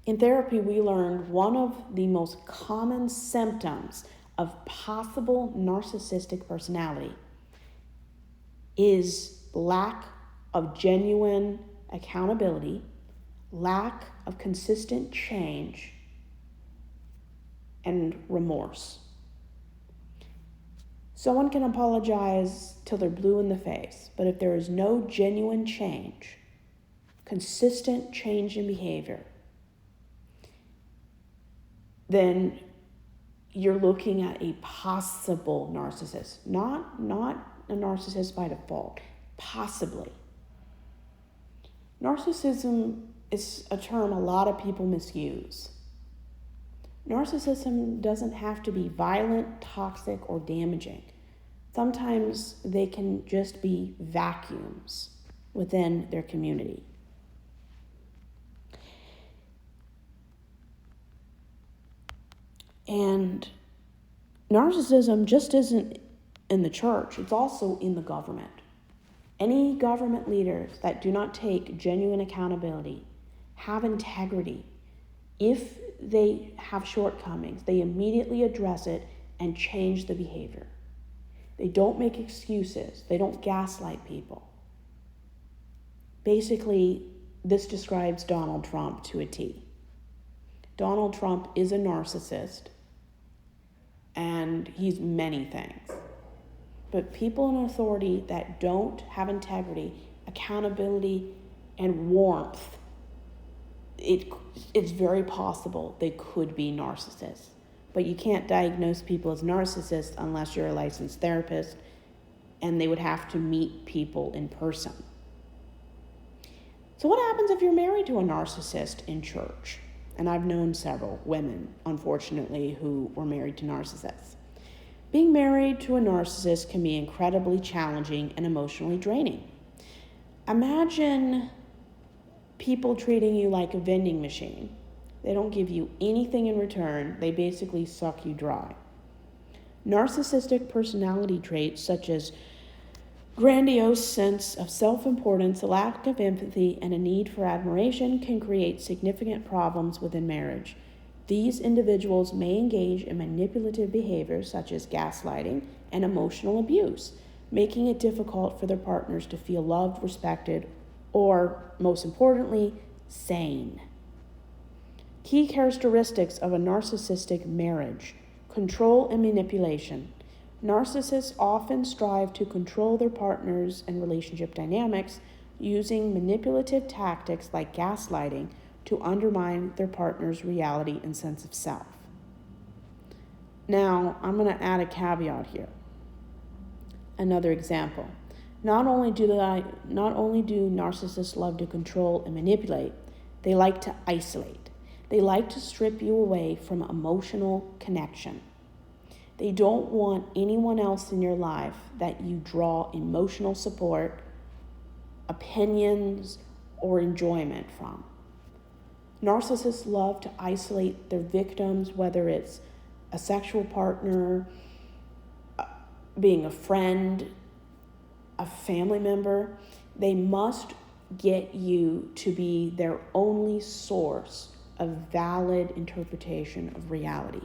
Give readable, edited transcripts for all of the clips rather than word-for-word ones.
In therapy, we learned one of the most common symptoms of possible narcissistic personality is lack of genuine accountability, lack of consistent change, and remorse. Someone can apologize till they're blue in the face, but if there is no genuine change, consistent change in behavior, then you're looking at a possible narcissist, not a narcissist by default, possibly. Narcissism is a term a lot of people misuse. Narcissism doesn't have to be violent, toxic, or damaging. Sometimes they can just be vacuums within their community. And narcissism just isn't in the church, it's also in the government. Any government leaders that do not take genuine accountability, have integrity, if they have shortcomings, they immediately address it and change the behavior. They don't make excuses. They don't gaslight people. Basically, this describes Donald Trump to a T. Donald Trump is a narcissist, and he's many things. But people in authority that don't have integrity, accountability, and warmth, it's very possible they could be narcissists. But you can't diagnose people as narcissists unless you're a licensed therapist, and they would have to meet people in person. So what happens if you're married to a narcissist in church? And I've known several women, unfortunately, who were married to narcissists. Being married to a narcissist can be incredibly challenging and emotionally draining. Imagine people treating you like a vending machine. They don't give you anything in return. They basically suck you dry. Narcissistic personality traits such as grandiose sense of self-importance, a lack of empathy, and a need for admiration can create significant problems within marriage. These individuals may engage in manipulative behaviors such as gaslighting and emotional abuse, making it difficult for their partners to feel loved, respected, or, most importantly, sane. Key characteristics of a narcissistic marriage: control and manipulation. Narcissists often strive to control their partners and relationship dynamics using manipulative tactics like gaslighting to undermine their partner's reality and sense of self. Now, I'm going to add a caveat here. Another example. Not only do narcissists love to control and manipulate, they like to isolate. They like to strip you away from emotional connection. They don't want anyone else in your life that you draw emotional support, opinions, or enjoyment from. Narcissists love to isolate their victims, whether it's a sexual partner, being a friend, a family member. They must get you to be their only source of valid interpretation of reality.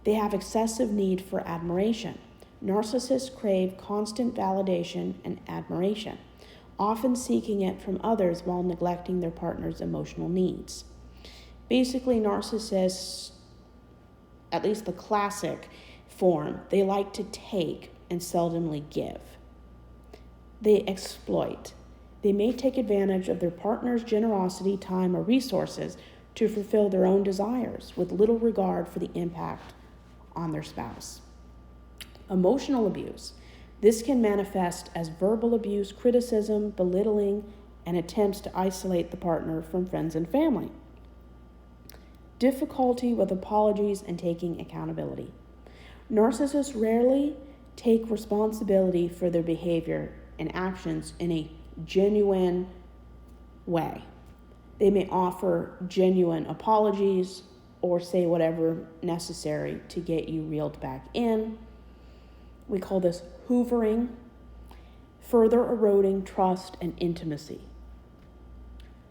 They have excessive need for admiration. Narcissists crave constant validation and admiration, often seeking it from others while neglecting their partner's emotional needs. Basically, narcissists, at least the classic form, they like to take and seldomly give. They exploit. They may take advantage of their partner's generosity, time, or resources to fulfill their own desires with little regard for the impact on their spouse. Emotional abuse. This can manifest as verbal abuse, criticism, belittling, and attempts to isolate the partner from friends and family. Difficulty with apologies and taking accountability. Narcissists rarely take responsibility for their behavior and actions in a genuine way. They may offer genuine apologies or say whatever necessary to get you reeled back in. We call this hoovering, further eroding trust and intimacy.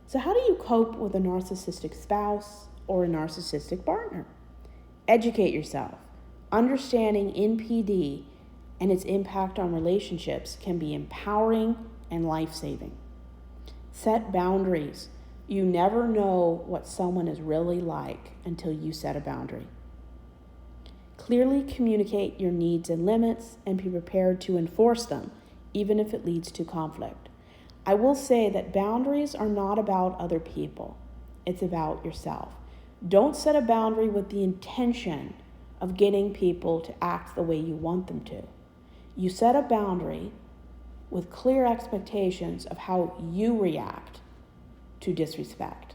So how do you cope with a narcissistic spouse or a narcissistic partner? Educate yourself. Understanding NPD and its impact on relationships can be empowering and life-saving. Set boundaries. You never know what someone is really like until you set a boundary. Clearly communicate your needs and limits and be prepared to enforce them, even if it leads to conflict. I will say that boundaries are not about other people. It's about yourself. Don't set a boundary with the intention of getting people to act the way you want them to. You set a boundary with clear expectations of how you react to disrespect.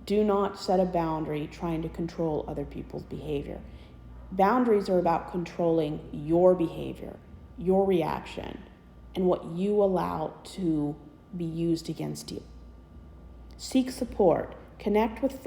Do not set a boundary trying to control other people's behavior. Boundaries are about controlling your behavior, your reaction, and what you allow to be used against you. Seek support. Connect with friends